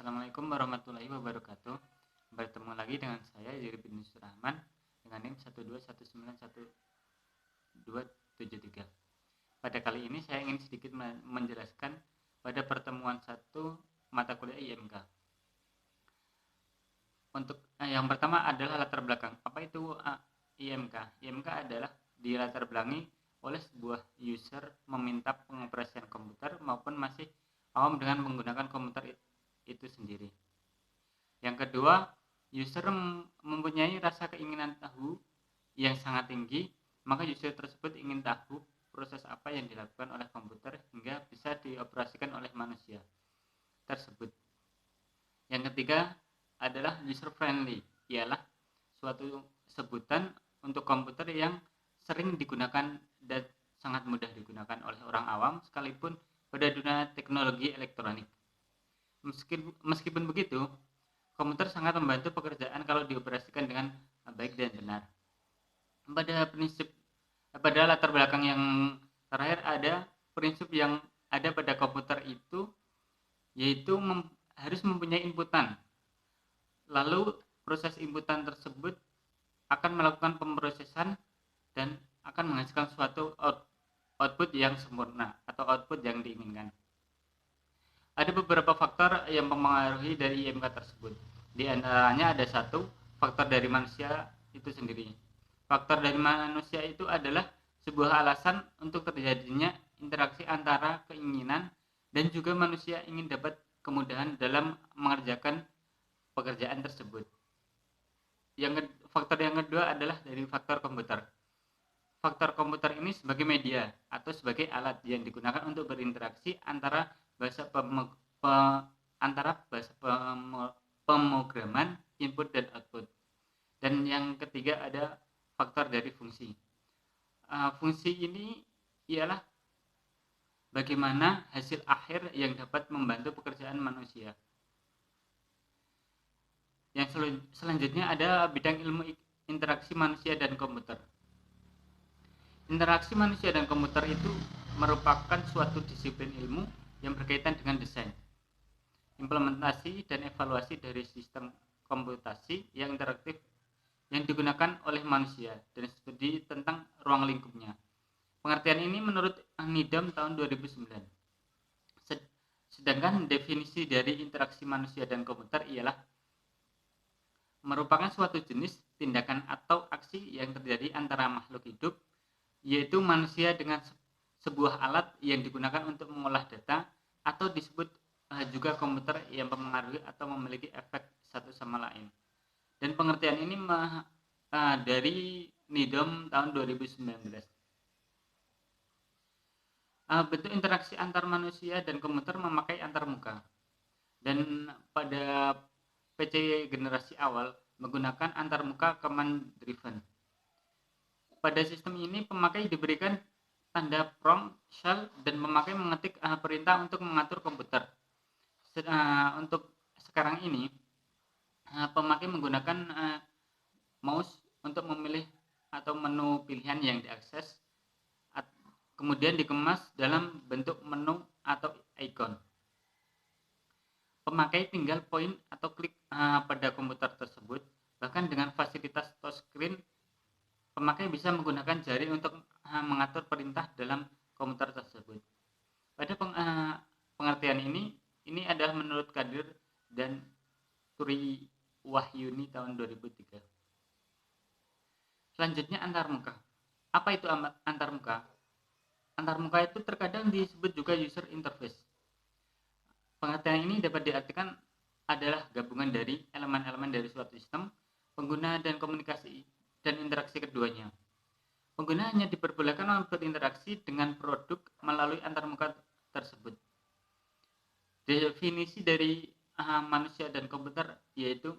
Assalamualaikum warahmatullahi wabarakatuh. Bertemu lagi dengan saya Yuri bin Surahman dengan NIM 121912273. Pada kali ini saya ingin sedikit menjelaskan pada pertemuan satu mata kuliah IMK. Untuk yang pertama adalah latar belakang. Apa itu IMK? IMK adalah dilatar belakangi oleh sebuah user meminta pengoperasian komputer maupun masih awam dengan menggunakan komputer itu sendiri. Yang kedua, user mempunyai rasa keinginan tahu yang sangat tinggi, maka user tersebut ingin tahu proses apa yang dilakukan oleh komputer hingga bisa dioperasikan oleh manusia tersebut. Yang ketiga adalah user friendly, ialah suatu sebutan untuk komputer yang sering digunakan dan sangat mudah digunakan oleh orang awam sekalipun pada dunia teknologi elektronik. Meskipun begitu, komputer sangat membantu pekerjaan kalau dioperasikan dengan baik dan benar. Pada latar belakang yang terakhir ada prinsip yang ada pada komputer itu, yaitu harus mempunyai inputan. Lalu proses inputan tersebut akan melakukan pemrosesan dan akan menghasilkan suatu output yang sempurna atau output yang diinginkan. Ada beberapa faktor yang mempengaruhi dari IMK tersebut. Di antaranya ada satu, faktor dari manusia itu sendiri. Faktor dari manusia itu adalah sebuah alasan untuk terjadinya interaksi antara keinginan dan juga manusia ingin dapat kemudahan dalam mengerjakan pekerjaan tersebut. Faktor yang kedua adalah dari faktor komputer. Faktor komputer ini sebagai media atau sebagai alat yang digunakan untuk berinteraksi antara bahasa pemrograman input dan output. Dan yang ketiga ada faktor dari fungsi. Fungsi ini ialah bagaimana hasil akhir yang dapat membantu pekerjaan manusia. Yang selanjutnya ada bidang ilmu interaksi manusia dan komputer. Interaksi manusia dan komputer itu merupakan suatu disiplin ilmu yang berkaitan dengan desain, implementasi, dan evaluasi dari sistem komputasi yang interaktif yang digunakan oleh manusia dan studi tentang ruang lingkupnya. Pengertian ini menurut NIDAM tahun 2009. Sedangkan definisi dari interaksi manusia dan komputer ialah merupakan suatu jenis tindakan atau aksi yang terjadi antara makhluk hidup, yaitu manusia dengan sebuah alat yang digunakan untuk mengolah data atau disebut juga komputer yang mempengaruhi atau memiliki efek satu sama lain. Dan pengertian ini dari NIDAM tahun 2019. Bentuk interaksi antar manusia dan komputer memakai antarmuka. Dan pada PC generasi awal menggunakan antarmuka command driven. Pada sistem ini pemakai diberikan tanda prompt, shell, dan pemakai mengetik perintah untuk mengatur komputer. Untuk sekarang ini pemakai menggunakan mouse untuk memilih atau menu pilihan yang diakses, kemudian dikemas dalam bentuk menu atau icon. Pemakai tinggal point atau klik pada komputer tersebut. Bahkan dengan fasilitas touchscreen, pemakai bisa menggunakan jari untuk mengatur perintah dalam komputer tersebut. Pada pengertian ini adalah menurut Kadir dan Turi Wahyuni tahun 2003. Selanjutnya antarmuka. Apa itu antarmuka? Antarmuka itu terkadang disebut juga user interface. Pengertian ini dapat diartikan adalah gabungan dari elemen-elemen dari suatu sistem, pengguna dan komunikasi dan interaksi keduanya. Pengguna hanya diperbolehkan berinteraksi dengan produk melalui antarmuka tersebut. Definisi dari manusia dan komputer yaitu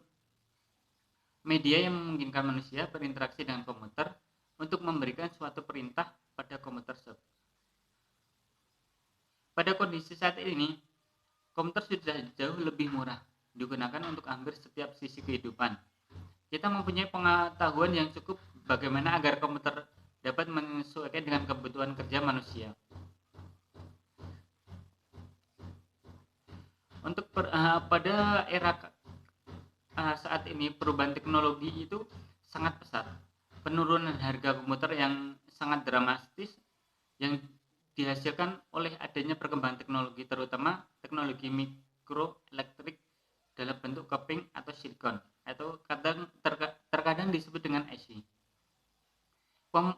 media yang memungkinkan manusia berinteraksi dengan komputer untuk memberikan suatu perintah pada komputer tersebut. Pada kondisi saat ini, komputer sudah jauh lebih murah digunakan untuk hampir setiap sisi kehidupan. Kita mempunyai pengetahuan yang cukup bagaimana agar komputer dapat menyesuaikan dengan kebutuhan kerja manusia. Pada era saat ini perubahan teknologi itu sangat pesat. Penurunan harga komputer yang sangat dramatis yang dihasilkan oleh adanya perkembangan teknologi, terutama teknologi mikroelektrik dalam bentuk keping atau silikon, atau terkadang disebut dengan IC.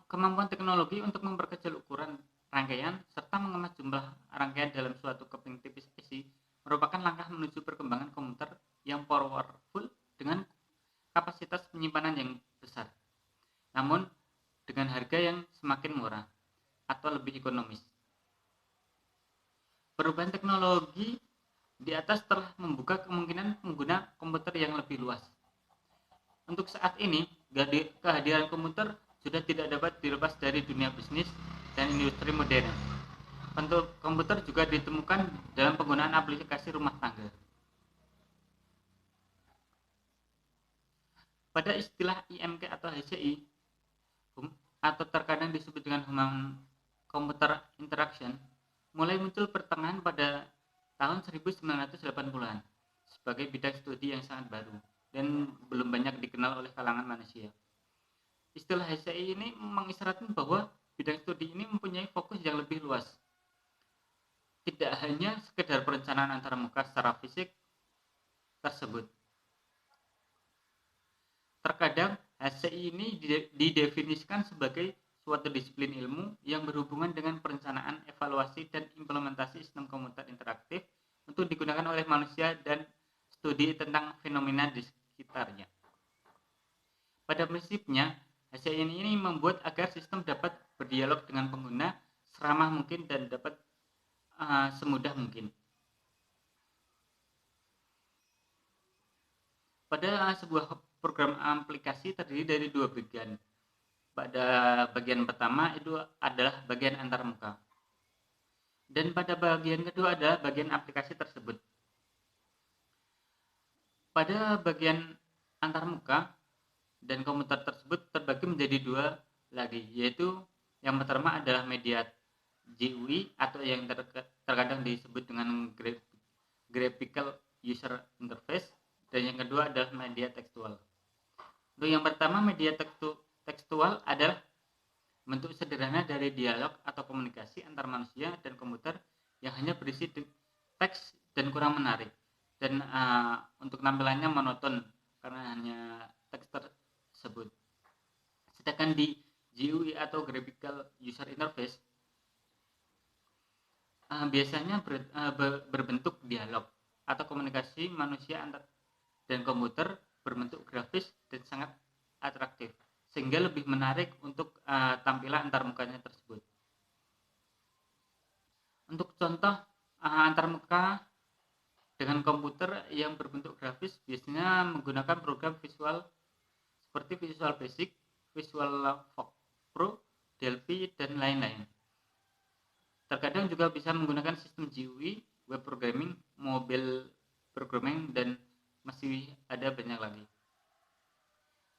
Kemampuan teknologi untuk memperkecil ukuran rangkaian serta mengemas jumlah rangkaian dalam suatu keping tipis IC merupakan langkah menuju perkembangan komputer yang powerful dengan kapasitas penyimpanan yang besar, namun dengan harga yang semakin murah atau lebih ekonomis. Perubahan teknologi di atas telah membuka kemungkinan pengguna komputer yang lebih luas. Untuk saat ini, kehadiran komputer sudah tidak dapat dilepas dari dunia bisnis dan industri modern. Bentuk komputer juga ditemukan dalam penggunaan aplikasi rumah tangga. Pada istilah IMK atau HCI, atau terkadang disebut dengan Human Computer Interaction, mulai muncul pertengahan pada tahun 1980-an sebagai bidang studi yang sangat baru dan belum banyak dikenal oleh kalangan manusia. Istilah HCI ini mengisyaratkan bahwa bidang studi ini mempunyai fokus yang lebih luas. Tidak hanya sekedar perencanaan antarmuka secara fisik tersebut. Terkadang HCI ini didefinisikan sebagai suatu disiplin ilmu yang berhubungan dengan perencanaan, evaluasi, dan implementasi sistem komputer interaktif untuk digunakan oleh manusia dan studi tentang fenomena di sekitarnya. Pada prinsipnya, HCI ini membuat agar sistem dapat berdialog dengan pengguna seramah mungkin dan dapat semudah mungkin. Pada sebuah program aplikasi terdiri dari dua bagian. Pada bagian pertama itu adalah bagian antarmuka, dan pada bagian kedua adalah bagian aplikasi tersebut. Pada bagian antarmuka dan komputer tersebut terbagi menjadi dua lagi, yaitu yang pertama adalah media GUI atau yang terkadang disebut dengan Graphical User Interface, dan yang kedua adalah media tekstual. Untuk yang pertama, media tekstual adalah bentuk sederhana dari dialog atau komunikasi antar manusia dan komputer yang hanya berisi teks dan kurang menarik, dan untuk tampilannya monoton karena hanya teks tersebut. Sedangkan di GUI atau Graphical User Interface biasanya berbentuk dialog atau komunikasi manusia dan komputer berbentuk grafis dan sangat atraktif, sehingga lebih menarik untuk tampilan antarmukanya tersebut. Untuk contoh antarmuka dengan komputer yang berbentuk grafis biasanya menggunakan program visual seperti Visual Basic, Visual Pro, Delphi, dan lain-lain. Terkadang juga bisa menggunakan sistem GUI, web programming, mobile programming, dan masih ada banyak lagi.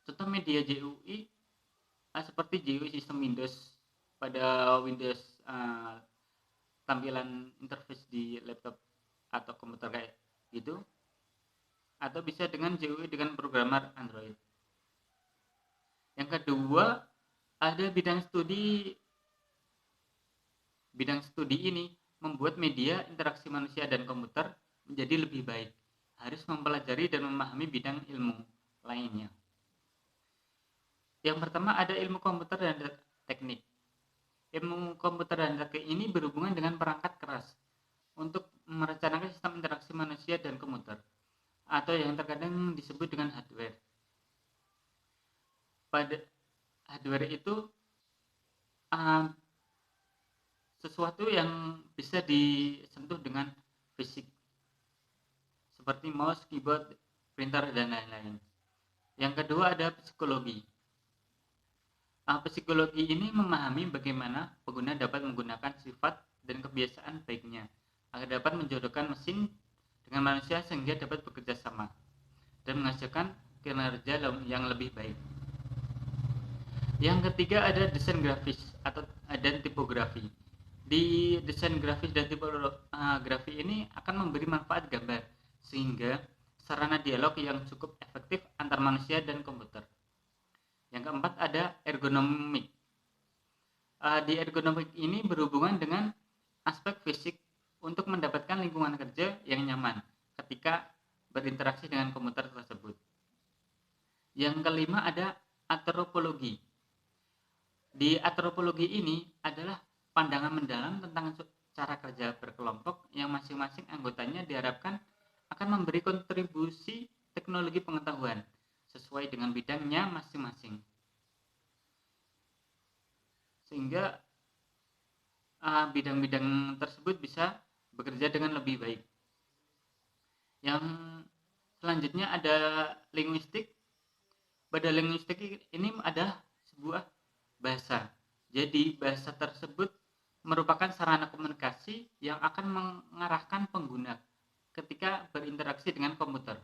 Contoh media GUI seperti GUI sistem Windows pada Windows, tampilan interface di laptop atau komputer kayak gitu, atau bisa dengan GUI dengan programmer Android. Yang kedua, ada bidang studi ini membuat media interaksi manusia dan komputer menjadi lebih baik, harus mempelajari dan memahami bidang ilmu lainnya. Yang pertama ada ilmu komputer dan teknik. Ilmu komputer dan teknik ini berhubungan dengan perangkat keras untuk merencanakan sistem interaksi manusia dan komputer, atau yang terkadang disebut dengan hardware. Pada hardware itu sesuatu yang bisa disentuh dengan fisik, seperti mouse, keyboard, printer, dan lain-lain. Yang kedua ada psikologi. Psikologi ini memahami bagaimana pengguna dapat menggunakan sifat dan kebiasaan baiknya agar dapat menjodohkan mesin dengan manusia sehingga dapat bekerja sama dan menghasilkan kinerja yang lebih baik. Yang ketiga ada desain grafis dan tipografi. Di desain grafis dan tipografi ini akan memberi manfaat gambar sehingga sarana dialog yang cukup efektif antar manusia dan komputer. Yang keempat ada ergonomik. Di ergonomik ini berhubungan dengan aspek fisik untuk mendapatkan lingkungan kerja yang nyaman ketika berinteraksi dengan komputer tersebut. Yang kelima ada antropologi. Di antropologi ini adalah pandangan mendalam tentang cara kerja berkelompok yang masing-masing anggotanya diharapkan akan memberi kontribusi teknologi pengetahuan sesuai dengan bidangnya masing-masing. Sehingga bidang-bidang tersebut bisa bekerja dengan lebih baik. Yang selanjutnya ada linguistik. Pada linguistik ini ada sebuah bahasa. Jadi bahasa tersebut merupakan sarana komunikasi yang akan mengarahkan pengguna ketika berinteraksi dengan komputer.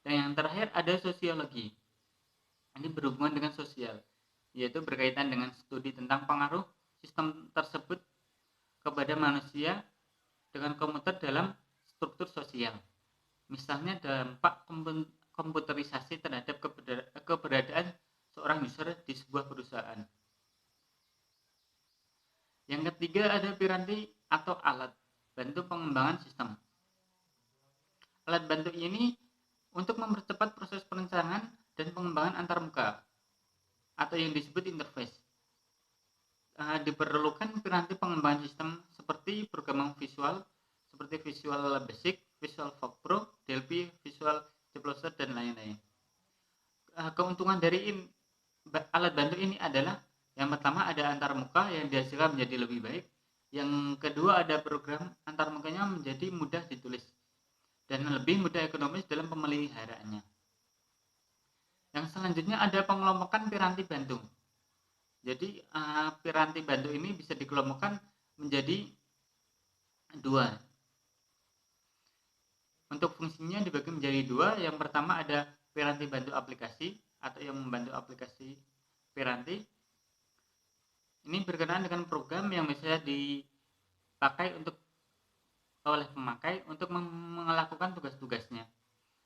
Dan yang terakhir ada sosiologi. Ini berhubungan dengan sosial, yaitu berkaitan dengan studi tentang pengaruh sistem tersebut kepada manusia dengan komputer dalam struktur sosial. Misalnya dampak komputerisasi terhadap keberadaan seorang user di sebuah perusahaan. Yang ketiga ada piranti atau alat bantu pengembangan sistem. Alat bantu ini untuk mempercepat proses perencanaan dan pengembangan antarmuka atau yang disebut interface. Diperlukan piranti pengembangan sistem seperti programming visual, seperti Visual Basic, Visual Folk Pro, Delphi, Visual C++, dan lain-lain. Keuntungan dari alat bantu ini adalah yang pertama ada antarmuka yang dihasilkan menjadi lebih baik. Yang kedua ada program antarmukanya menjadi mudah ditulis dan lebih mudah ekonomis dalam pemeliharaannya. Yang selanjutnya ada pengelompokan piranti bantu. Jadi piranti bantu ini bisa dikelompokkan menjadi dua. Untuk fungsinya dibagi menjadi dua. Yang pertama ada piranti bantu aplikasi atau yang membantu aplikasi piranti. Ini berkenaan dengan program yang bisa dipakai oleh pemakai untuk melakukan tugas-tugasnya.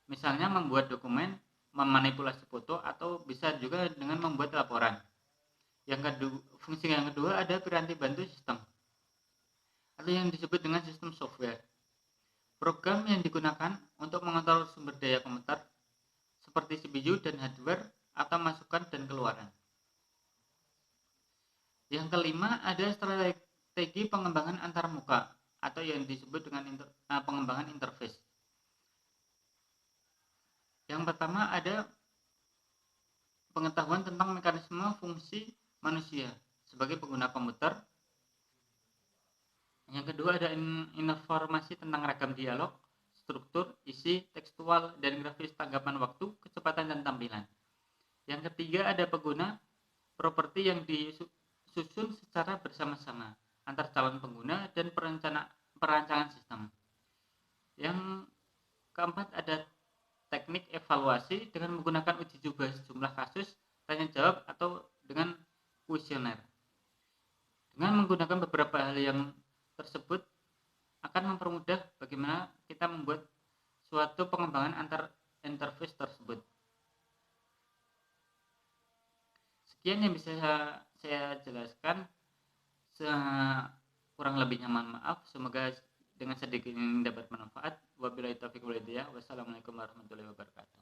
Misalnya membuat dokumen, memanipulasi foto, atau bisa juga dengan membuat laporan. Fungsi yang kedua ada piranti bantu sistem atau yang disebut dengan sistem software. Program yang digunakan untuk mengontrol sumber daya komputer seperti CPU dan hardware atau masukan dan keluaran. Yang kelima ada strategi pengembangan antarmuka atau yang disebut dengan pengembangan interface. Yang pertama ada pengetahuan tentang mekanisme fungsi manusia sebagai pengguna komputer. Yang kedua ada informasi tentang ragam dialog, struktur, isi, tekstual, dan grafis tanggapan waktu, kecepatan, dan tampilan. Yang ketiga ada pengguna, properti yang disusun secara bersama-sama antar calon pengguna dan perancangan sistem. Yang keempat ada teknik evaluasi dengan menggunakan uji coba sejumlah kasus, tanya jawab, atau dengan kuesioner. Dengan menggunakan beberapa hal yang tersebut akan mempermudah bagaimana kita membuat suatu pengembangan antar interface tersebut. Sekian yang bisa saya jelaskan. Kurang lebihnya mohon maaf. Semoga dengan sedikit ini dapat bermanfaat. Wabillahi taufiq wal hidayah. Wassalamualaikum warahmatullahi wabarakatuh.